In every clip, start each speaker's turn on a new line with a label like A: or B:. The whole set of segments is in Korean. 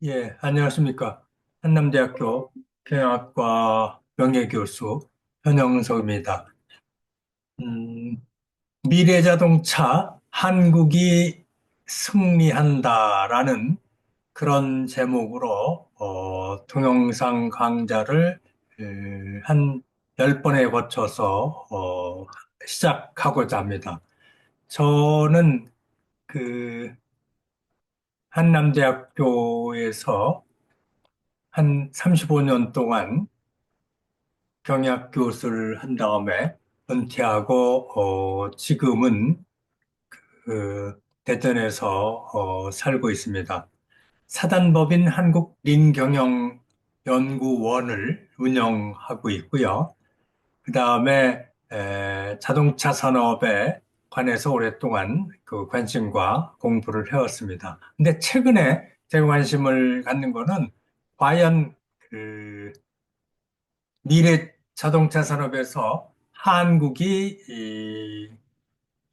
A: 예, 안녕하십니까. 한남대학교 경영학과 명예교수 현영석입니다. 음, 미래자동차 한국이 승리한다라는 그런 제목으로 동영상 강좌를 한 10번에 거쳐서 시작하고자 합니다. 저는 그 한남대학교에서 한 35년 동안 경영학 교수를 한 다음에 은퇴하고 지금은 대전에서 살고 있습니다. 사단법인 한국린경영연구원을 운영하고 있고요. 그 다음에 자동차 산업에 관해서 오랫동안 그 관심과 공부를 해왔습니다. 근데 최근에 제가 관심을 갖는 거는 과연 그 미래 자동차 산업에서 한국이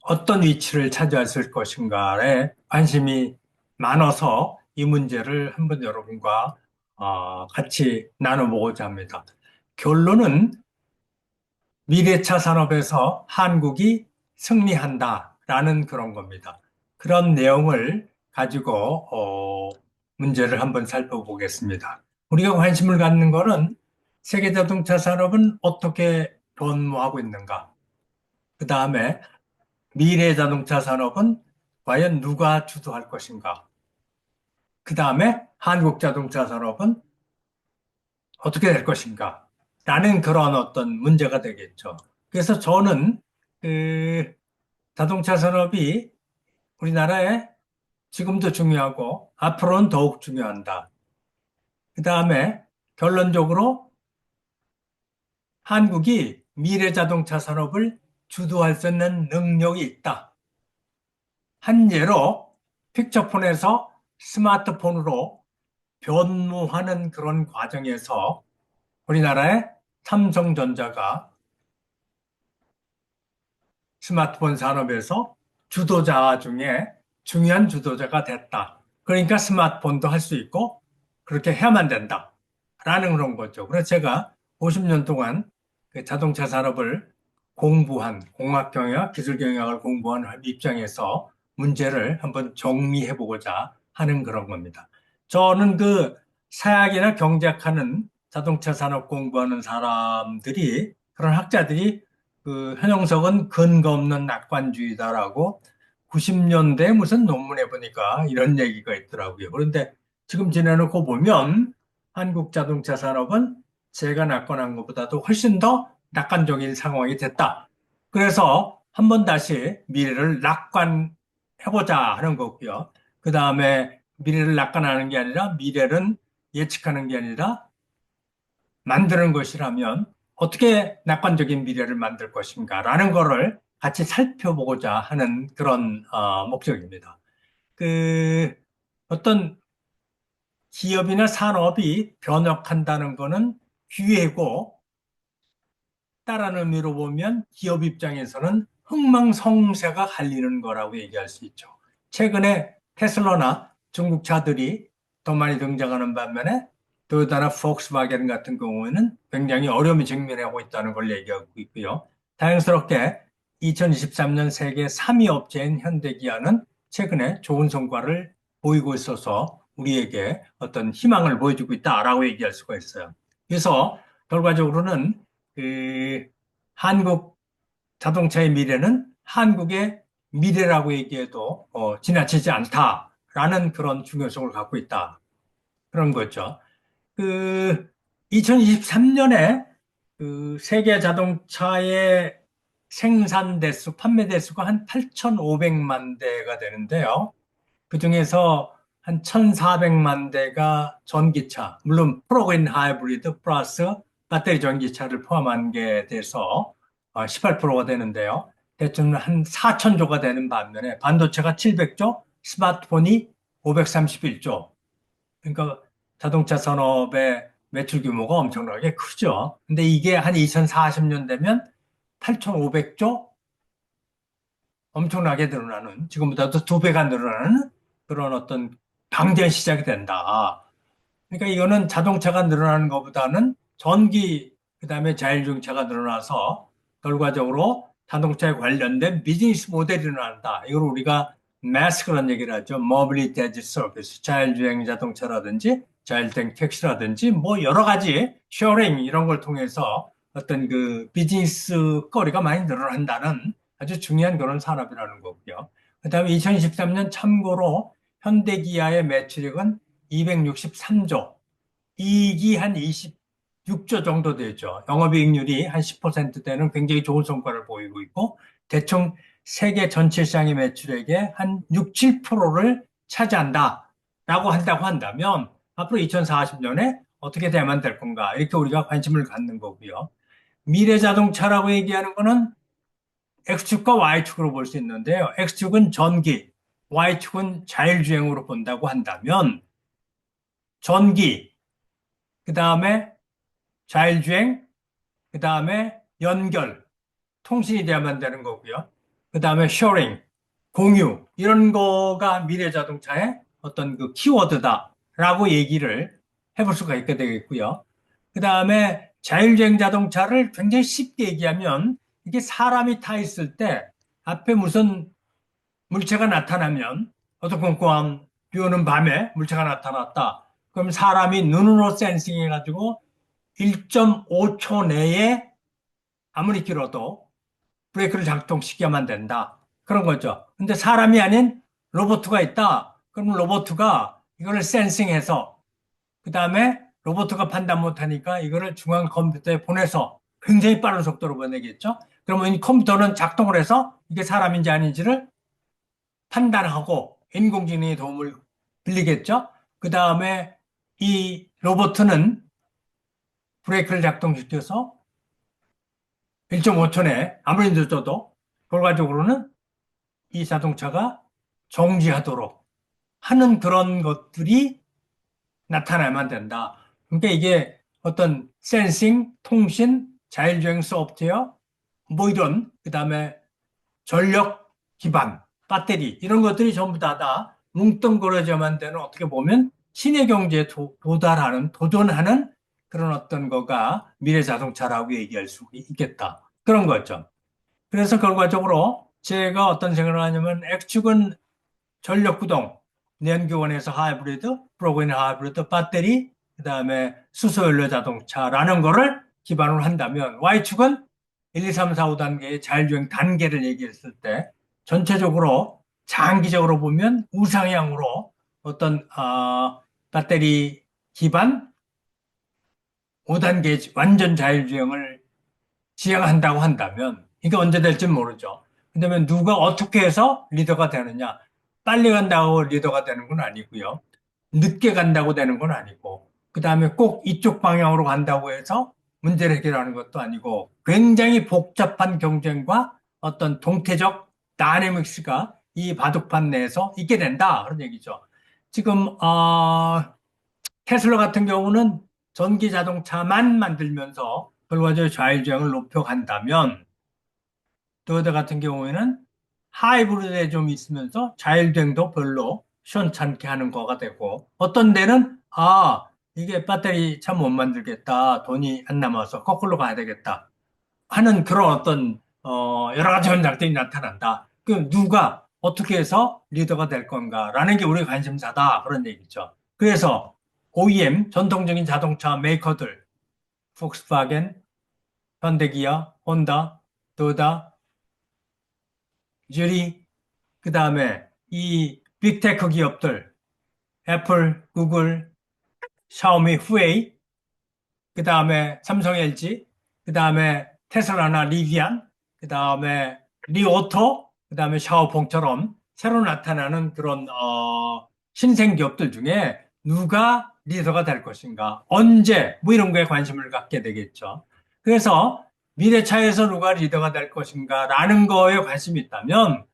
A: 어떤 위치를 차지했을 것인가에 관심이 많아서 이 문제를 한번 여러분과 같이 나눠보고자 합니다. 결론은 미래차 산업에서 한국이 승리한다라는 그런 겁니다. 그런 내용을 가지고 문제를 한번 살펴보겠습니다. 우리가 관심을 갖는 것은 세계 자동차 산업은 어떻게 변모하고 있는가? 그 다음에 미래 자동차 산업은 과연 누가 주도할 것인가? 그 다음에 한국 자동차 산업은 어떻게 될 것인가? 라는 그런 어떤 문제가 되겠죠. 그래서 저는 그 자동차 산업이 우리나라에 지금도 중요하고 앞으로는 더욱 중요한다. 그 다음에 결론적으로 한국이 미래 자동차 산업을 주도할 수 있는 능력이 있다. 한 예로 픽처폰에서 스마트폰으로 변모하는 그런 과정에서 우리나라의 삼성전자가 스마트폰 산업에서 주도자 중에 중요한 주도자가 됐다. 그러니까 스마트폰도 할 수 있고 그렇게 해야만 된다. 라는 그런 거죠. 그래서 제가 50년 동안 그 자동차 산업을 공부한 공학경영학, 기술경영학을 공부한 입장에서 문제를 한번 정리해 보고자 하는 그런 겁니다. 저는 그 사학이나 경제학하는 자동차 산업 공부하는 사람들이 그런 학자들이 그 현영석은 근거 없는 낙관주의다라고 90년대 무슨 논문에 보니까 이런 얘기가 있더라고요. 그런데 지금 지내놓고 보면 한국 자동차 산업은 제가 낙관한 것보다도 훨씬 더 낙관적인 상황이 됐다. 그래서 한번 다시 미래를 낙관해보자 하는 거고요. 그 다음에 미래를 낙관하는 게 아니라 미래는 예측하는 게 아니라 만드는 것이라면 어떻게 낙관적인 미래를 만들 것인가라는 거를 같이 살펴보고자 하는 그런 목적입니다. 그 어떤 기업이나 산업이 변혁한다는 것은 기회고 다른 의미로 보면 기업 입장에서는 흥망성쇠가 갈리는 거라고 얘기할 수 있죠. 최근에 테슬라나 중국 차들이 더 많이 등장하는 반면에 토요타나 폭스바겐 같은 경우에는 굉장히 어려움이 직면하고 있다는 걸 얘기하고 있고요. 다행스럽게 2023년 세계 3위 업체인 현대기아는 최근에 좋은 성과를 보이고 있어서 우리에게 어떤 희망을 보여주고 있다라고 얘기할 수가 있어요. 그래서 결과적으로는 그 한국 자동차의 미래는 한국의 미래라고 얘기해도 지나치지 않다라는 그런 중요성을 갖고 있다. 그런 거죠. 그 2023년에 그 세계 자동차의 생산 대수, 판매 대수가 한 8,500만 대가 되는데요. 그중에서 한 1,400만 대가 전기차, 물론 플러그인 하이브리드 플러스 배터리 전기차를 포함한 게 돼서 18%가 되는데요. 대충 한 4천조가 되는 반면에 반도체가 700조, 스마트폰이 531조. 그러니까 자동차 산업의 매출 규모가 엄청나게 크죠. 근데 이게 한 2040년 되면 8,500조 엄청나게 늘어나는, 지금보다도 두 배가 늘어나는 그런 어떤 방전 시작이 된다. 그러니까 이거는 자동차가 늘어나는 것보다는 전기, 그다음에 자율주행차가 늘어나서 결과적으로 자동차에 관련된 비즈니스 모델이 늘어난다. 이걸 우리가 마스 그런 얘기를 하죠. 모빌리티 애지 서비스, 자율주행 자동차라든지 자율주행 택시라든지 뭐 여러 가지 쉐어링 이런 걸 통해서 어떤 그 비즈니스 거리가 많이 늘어난다는 아주 중요한 그런 산업이라는 거고요. 그다음에 2023년 참고로 현대기아의 매출액은 263조, 이익이 한 26조 정도 되죠. 영업이익률이 한 10%대는 굉장히 좋은 성과를 보이고 있고, 대충 세계 전체 시장의 매출액의 한 6, 7%를 차지한다라고 한다고 한다면, 앞으로 2040년에 어떻게 돼야만 될 건가, 이렇게 우리가 관심을 갖는 거고요. 미래 자동차라고 얘기하는 거는 X축과 Y축으로 볼 수 있는데요. X축은 전기, Y축은 자율주행으로 본다고 한다면, 전기, 그 다음에 자율주행, 그 다음에 연결, 통신이 돼야만 되는 거고요. 그 다음에 쉐어링, 공유, 이런 거가 미래 자동차의 어떤 그 키워드다라고 얘기를 해볼 수가 있게 되겠고요. 그 다음에 자율주행 자동차를 굉장히 쉽게 얘기하면 이게 사람이 타 있을 때 앞에 무슨 물체가 나타나면 어두컴컴한 비 오는 밤에 물체가 나타났다. 그럼 사람이 눈으로 센싱 해가지고 1.5초 내에 아무리 길어도 브레이크를 작동시켜야만 된다. 그런 거죠. 근데 사람이 아닌 로봇가 있다. 그럼 로봇가 이거를 센싱해서 그 다음에 로봇가 판단 못하니까 이거를 중앙 컴퓨터에 보내서 굉장히 빠른 속도로 보내겠죠. 그러면 이 컴퓨터는 작동을 해서 이게 사람인지 아닌지를 판단하고 인공지능의 도움을 빌리겠죠. 그 다음에 이 로봇은 브레이크를 작동시켜서 1.5초 내에 아무리 늦어도 결과적으로는 이 자동차가 정지하도록 하는 그런 것들이 나타나야만 된다. 그러니까 이게 어떤 센싱, 통신, 자율주행 소프트웨어, 뭐 이런, 그 다음에 전력 기반, 배터리, 이런 것들이 전부 다 뭉뚱그려져만 되는 어떻게 보면 신의 경제에 도달하는, 도전하는 그런 어떤 거가 미래 자동차라고 얘기할 수 있겠다. 그런 거죠. 그래서 결과적으로 제가 어떤 생각을 하냐면 X축은 전력 구동, 내연기관에서 하이브리드, 플러그인 하이브리드, 배터리, 그다음에 수소연료 자동차라는 거를 기반으로 한다면 Y축은 1, 2, 3, 4, 5단계의 자율주행 단계를 얘기했을 때 전체적으로 장기적으로 보면 우상향으로 어떤 배터리 기반 5단계 완전 자율주행을 지향한다고 한다면 이게 언제 될지 모르죠. 그다음에 누가 어떻게 해서 리더가 되느냐? 빨리 간다고 리더가 되는 건 아니고요. 늦게 간다고 되는 건 아니고, 그다음에 꼭 이쪽 방향으로 간다고 해서 문제를 해결하는 것도 아니고, 굉장히 복잡한 경쟁과 어떤 동태적 다이내믹스가 이 바둑판 내에서 있게 된다. 그런 얘기죠. 지금 테슬라 같은 경우는 전기 자동차만 만들면서 결과적으로 좌회전을 높여간다면 토요타 같은 경우에는 하이브리드에 좀 있으면서 자율주행도 별로 시원찮게 하는 거가 되고 어떤 데는 이게 배터리 참 못 만들겠다 돈이 안 남아서 거꾸로 가야 되겠다 하는 그런 어떤 여러 가지 현상들이 나타난다. 그 누가 어떻게 해서 리더가 될 건가라는 게 우리 관심사다 그런 얘기죠. 그래서 OEM 전통적인 자동차 메이커들 폭스바겐, 현대기아, 혼다, 도요타, 즈리 그 다음에 이 빅테크 기업들 애플, 구글, 샤오미, 후웨이 그 다음에 삼성, LG 그 다음에 테슬라나 리비안 그 다음에 리오토 그 다음에 샤오퐁처럼 새로 나타나는 그런 신생 기업들 중에 누가 리더가 될 것인가 언제 뭐 이런 거에 관심을 갖게 되겠죠. 그래서 미래차에서 누가 리더가 될 것인가 라는 거에 관심이 있다면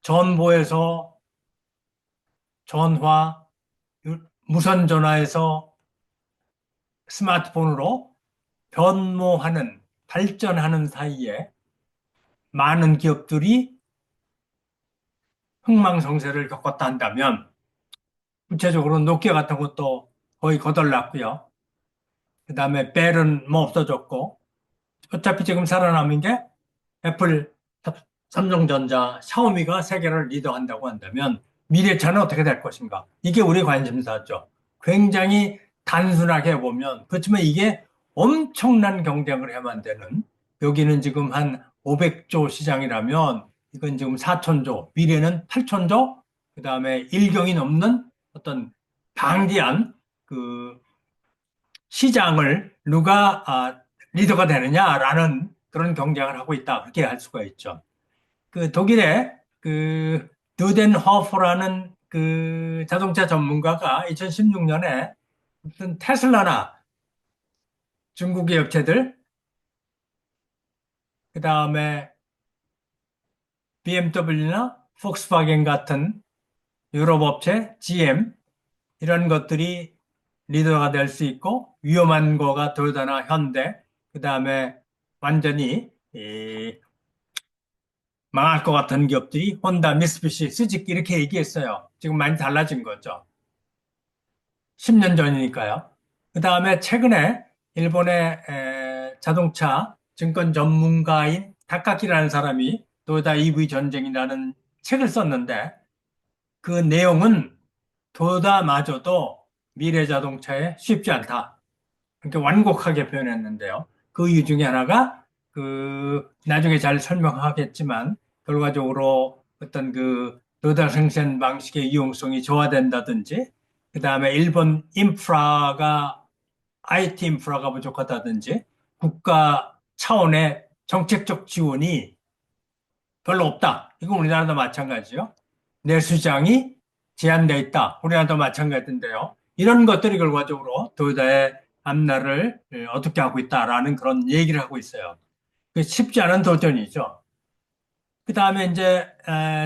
A: 전보에서 전화, 무선 전화에서 스마트폰으로 변모하는, 발전하는 사이에 많은 기업들이 흥망성쇠를 겪었다 한다면, 구체적으로 노키아 같은 것도 거의 거덜났고요. 그 다음에 벨은 뭐 없어졌고, 어차피 지금 살아남은 게 애플, 삼성전자, 샤오미가 세계를 리더한다고 한다면 미래차는 어떻게 될 것인가? 이게 우리 관심사죠. 굉장히 단순하게 보면, 그렇지만 이게 엄청난 경쟁을 해야만 되는, 여기는 지금 한 500조 시장이라면 이건 지금 4천조, 미래는 8천조, 그 다음에 일경이 넘는 어떤 방대한 그 시장을 누가 리더가 되느냐라는 그런 경쟁을 하고 있다. 그렇게 할 수가 있죠. 그 독일의 그 누덴호프라는 그 자동차 전문가가 2016년에 무슨 테슬라나 중국의 업체들, 그 다음에 BMW나 폭스바겐 같은 유럽 업체, GM 이런 것들이 리더가 될 수 있고 위험한 거가 도요타나 현대, 그 다음에 완전히 망할 것 같은 기업들이 혼다, 미쓰비시, 스즈키 이렇게 얘기했어요. 지금 많이 달라진 거죠. 10년 전이니까요. 그 다음에 최근에 일본의 자동차 증권 전문가인 다카키라는 사람이 도요타 EV 전쟁이라는 책을 썼는데 그 내용은 도요타마저도 미래 자동차에 쉽지 않다. 이렇게 완곡하게 표현했는데요. 그 이유 중에 하나가 그 나중에 잘 설명하겠지만 결과적으로 어떤 그 도다 생산 방식의 이용성이 저하된다든지 그 다음에 일본 인프라가 IT 인프라가 부족하다든지 국가 차원의 정책적 지원이 별로 없다. 이건 우리나라도 마찬가지죠. 내수장이 제한되어 있다. 우리나라도 마찬가지인데요. 이런 것들이 결과적으로 도요타의 앞날을 어떻게 하고 있다라는 그런 얘기를 하고 있어요. 쉽지 않은 도전이죠. 그 다음에 이제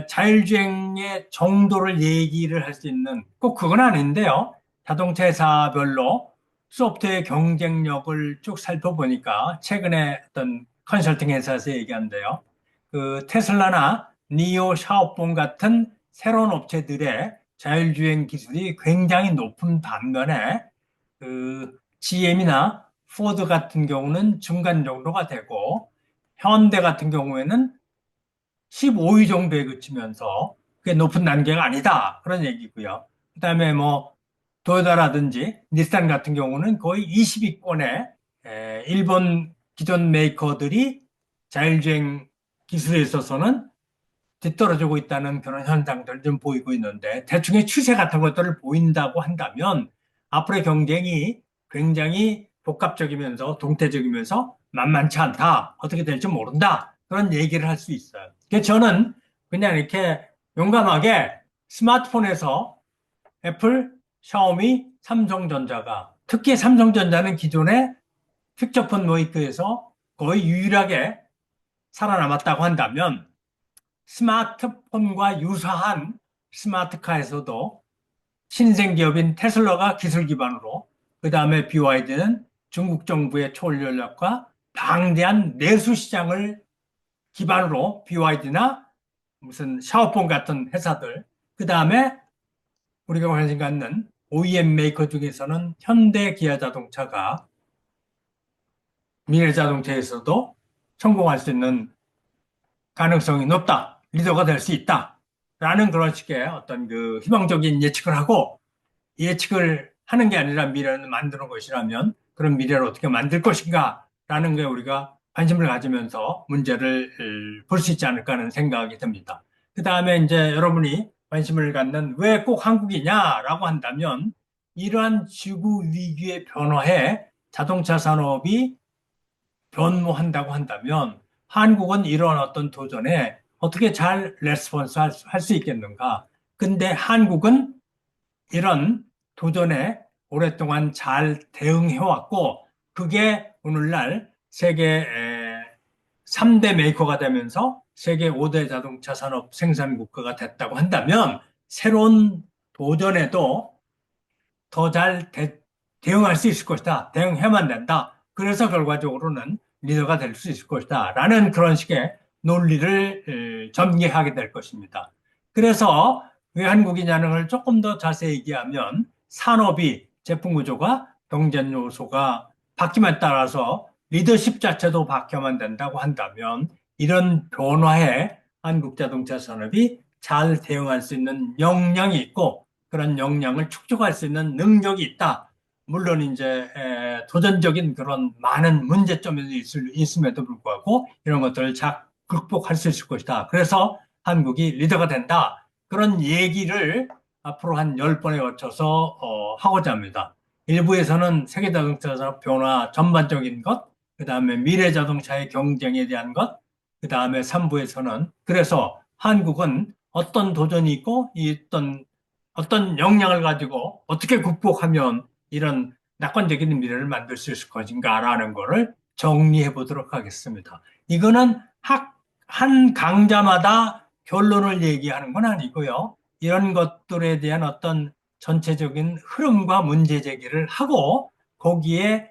A: 자율주행의 정도를 얘기를 할 수 있는 꼭 그건 아닌데요. 자동차 회사별로 소프트웨어 경쟁력을 쭉 살펴보니까 최근에 어떤 컨설팅 회사에서 얘기한대요. 그 테슬라나 니오 샤오봉 같은 새로운 업체들의 자율주행 기술이 굉장히 높은 반면에 그 GM이나 포드 같은 경우는 중간 정도가 되고 현대 같은 경우에는 15위 정도에 그치면서 그게 높은 단계가 아니다. 그런 얘기고요. 그다음에 뭐 도요타라든지 닛산 같은 경우는 거의 20위권에 일본 기존 메이커들이 자율주행 기술에 있어서는 뒤떨어지고 있다는 그런 현상들을 좀 보이고 있는데 대충의 추세 같은 것들을 보인다고 한다면 앞으로의 경쟁이 굉장히 복합적이면서 동태적이면서 만만치 않다. 어떻게 될지 모른다. 그런 얘기를 할 수 있어요. 그래서 저는 그냥 이렇게 용감하게 스마트폰에서 애플, 샤오미, 삼성전자가 특히 삼성전자는 기존의 픽처폰 모이크에서 거의 유일하게 살아남았다고 한다면 스마트폰과 유사한 스마트카에서도 신생 기업인 테슬라가 기술 기반으로 그 다음에 BYD는 중국 정부의 초월전략과 방대한 내수 시장을 기반으로 BYD나 무슨 샤오폰 같은 회사들 그 다음에 우리가 관심 갖는 OEM 메이커 중에서는 현대 기아 자동차가 미래 자동차에서도 성공할 수 있는 가능성이 높다. 리더가 될 수 있다. 라는 그런 식의 어떤 그 희망적인 예측을 하고 예측을 하는 게 아니라 미래를 만드는 것이라면 그런 미래를 어떻게 만들 것인가 라는 게 우리가 관심을 가지면서 문제를 볼 수 있지 않을까 하는 생각이 듭니다. 그 다음에 이제 여러분이 관심을 갖는 왜 꼭 한국이냐라고 한다면 이러한 지구 위기의 변화에 자동차 산업이 변모한다고 한다면 한국은 이런 어떤 도전에 어떻게 잘 레스폰스 할 수 있겠는가? 근데 한국은 이런 도전에 오랫동안 잘 대응해왔고, 그게 오늘날 세계 3대 메이커가 되면서 세계 5대 자동차 산업 생산 국가가 됐다고 한다면, 새로운 도전에도 더 잘 대응할 수 있을 것이다. 대응해야만 된다. 그래서 결과적으로는 리더가 될 수 있을 것이다. 라는 그런 식의 논리를 전개하게 될 것입니다. 그래서 왜 한국이냐는 걸 조금 더 자세히 얘기하면 산업이 제품 구조가 경쟁 요소가 바뀌면 따라서 리더십 자체도 바뀌어만 된다고 한다면 이런 변화에 한국자동차 산업이 잘 대응할 수 있는 역량이 있고 그런 역량을 축적할 수 있는 능력이 있다. 물론 이제 도전적인 그런 많은 문제점이 있음에도 불구하고 이런 것들을 잘 극복할 수 있을 것이다. 그래서 한국이 리더가 된다. 그런 얘기를 앞으로 한 10번에 걸쳐서 하고자 합니다. 일부에서는 세계 자동차 산업 변화 전반적인 것, 그 다음에 미래 자동차의 경쟁에 대한 것, 그 다음에 3부에서는 그래서 한국은 어떤 도전이 있고 어떤 역량을 가지고 어떻게 극복하면 이런 낙관적인 미래를 만들 수 있을 것인가라는 거를 정리해 보도록 하겠습니다. 이거는 한 강자마다 결론을 얘기하는 건 아니고요. 이런 것들에 대한 어떤 전체적인 흐름과 문제 제기를 하고 거기에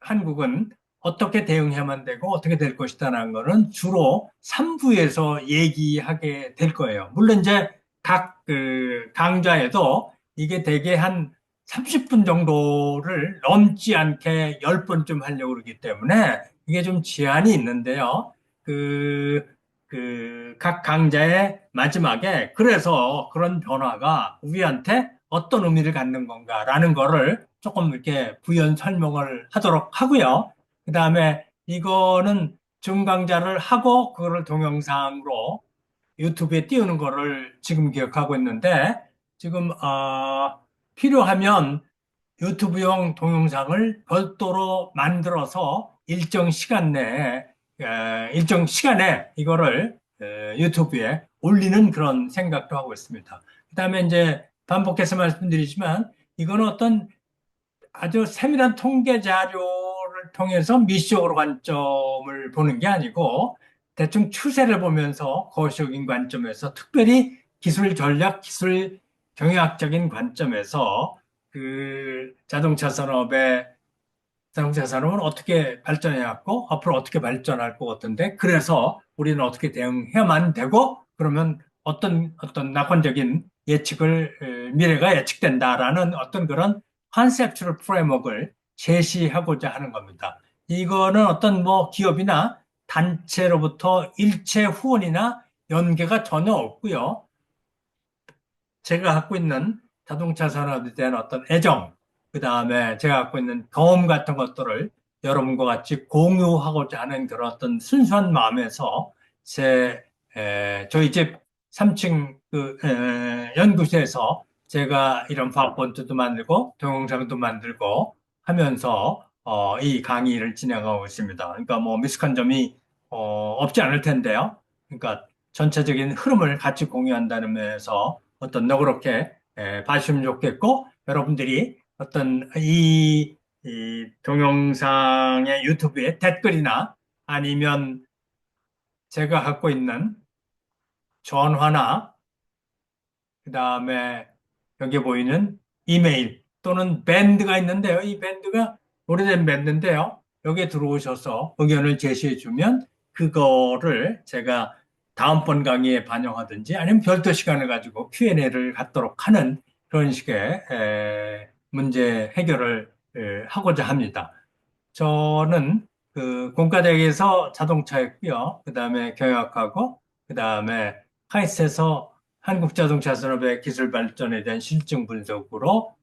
A: 한국은 어떻게 대응해야만 되고 어떻게 될 것이다라는 거는 주로 3부에서 얘기하게 될 거예요. 물론 이제 각 강좌에도 이게 대개 한 30분 정도를 넘지 않게 10번쯤 하려고 그러기 때문에 이게 좀 제한이 있는데요. 그, 각 강좌의 마지막에 그래서 그런 변화가 우리한테 어떤 의미를 갖는 건가라는 거를 조금 이렇게 부연 설명을 하도록 하고요. 그 다음에 이거는 중강좌를 하고 그거를 동영상으로 유튜브에 띄우는 거를 지금 기억하고 있는데 지금 필요하면 유튜브용 동영상을 별도로 만들어서 일정 시간에 이거를 유튜브에 올리는 그런 생각도 하고 있습니다. 그다음에 이제 반복해서 말씀드리지만 이거는 어떤 아주 세밀한 통계 자료를 통해서 미시적으로 관점을 보는 게 아니고 대충 추세를 보면서 거시적인 관점에서 특별히 기술 전략, 기술 경영학적인 관점에서 자동차 산업은 어떻게 발전해왔고 앞으로 어떻게 발전할 것 같은데 그래서 우리는 어떻게 대응해야만 되고 그러면 어떤 낙관적인 미래가 예측된다라는 어떤 그런 컨셉추얼 프레임워크를 제시하고자 하는 겁니다. 이거는 어떤 뭐 기업이나 단체로부터 일체 후원이나 연계가 전혀 없고요. 제가 갖고 있는 자동차 산업에 대한 어떤 애정, 그 다음에 제가 갖고 있는 경험 같은 것들을 여러분과 같이 공유하고자 하는 그런 어떤 순수한 마음에서 저희 집 3층 연구소에서 제가 이런 파워포인트도 만들고 동영상도 만들고 하면서 이 강의를 진행하고 있습니다. 그러니까 뭐 미숙한 점이 없지 않을 텐데요. 그러니까 전체적인 흐름을 같이 공유한다는 면에서 어떤 너그럽게 봐주시면 좋겠고 여러분들이 어떤 이 동영상의 유튜브에 댓글이나 아니면 제가 갖고 있는 전화나 그다음에 여기 보이는 이메일 또는 밴드가 있는데요. 이 밴드가 오래된 밴드인데요. 여기에 들어오셔서 의견을 제시해 주면 그거를 제가 다음번 강의에 반영하든지 아니면 별도 시간을 가지고 Q&A를 갖도록 하는 그런 식의 문제 해결을 하고자 합니다. 저는 그 공과대학에서 자동차였고요. 그다음에 경영학하고 그다음에 카이스트에서 한국자동차 산업의 기술 발전에 대한 실증 분석으로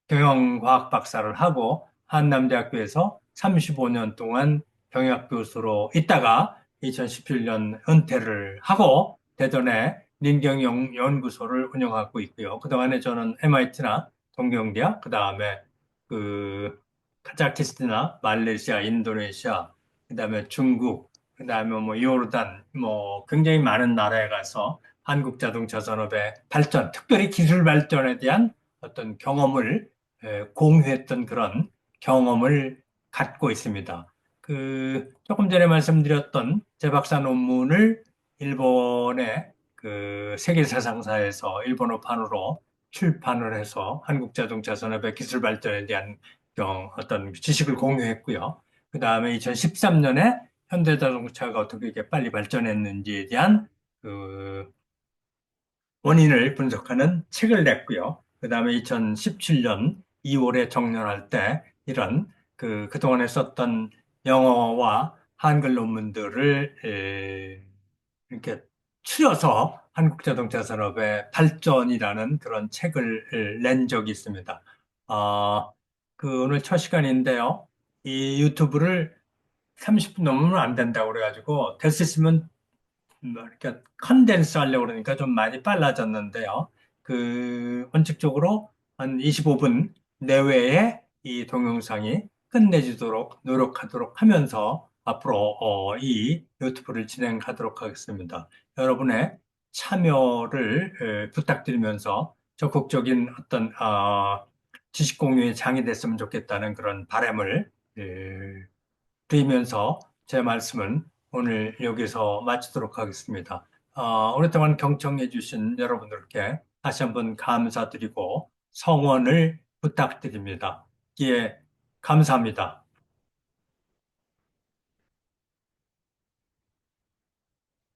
A: 경영과학 박사를 하고 한남대학교에서 35년 동안 경영학 교수로 있다가 2017년 은퇴를 하고 대전에 lin경연구소를 운영하고 있고요. 그동안에 저는 MIT나 동경대학, 그다음에 그 카자흐스탄이나 말레이시아, 인도네시아, 그다음에 중국, 그다음에 뭐 요르단, 뭐 굉장히 많은 나라에 가서 한국 자동차 산업의 발전, 특별히 기술 발전에 대한 어떤 경험을 공유했던 그런 경험을 갖고 있습니다. 조금 전에 말씀드렸던 제 박사 논문을 일본의 그 세계사상사에서 일본어판으로 출판을 해서 한국 자동차 산업의 기술 발전에 대한 어떤 지식을 공유했고요. 그 다음에 2013년에 현대자동차가 어떻게 이렇게 빨리 발전했는지에 대한 그 원인을 분석하는 책을 냈고요. 그다음에 2017년 2월에 정년할 때 이런 그동안에 썼던 영어와 한글 논문들을 이렇게 추려서 한국자동차 산업의 발전이라는 그런 책을 낸 적이 있습니다. 어, 오늘 첫 시간인데요. 이 유튜브를 30분 넘으면 안 된다고 그래가지고, 될 수 있으면 뭐 이렇게 컨덴스 하려고 그러니까 좀 많이 빨라졌는데요. 원칙적으로 한 25분 내외에 이 동영상이 끝내지도록 노력하도록 하면서 앞으로 이 유튜브를 진행하도록 하겠습니다. 여러분의 참여를 부탁드리면서 적극적인 어떤 지식 공유의 장이 됐으면 좋겠다는 그런 바람을 드리면서 제 말씀은 오늘 여기서 마치도록 하겠습니다. 오랫동안 경청해 주신 여러분들께 다시 한번 감사드리고 성원을 부탁드립니다. 예, 감사합니다.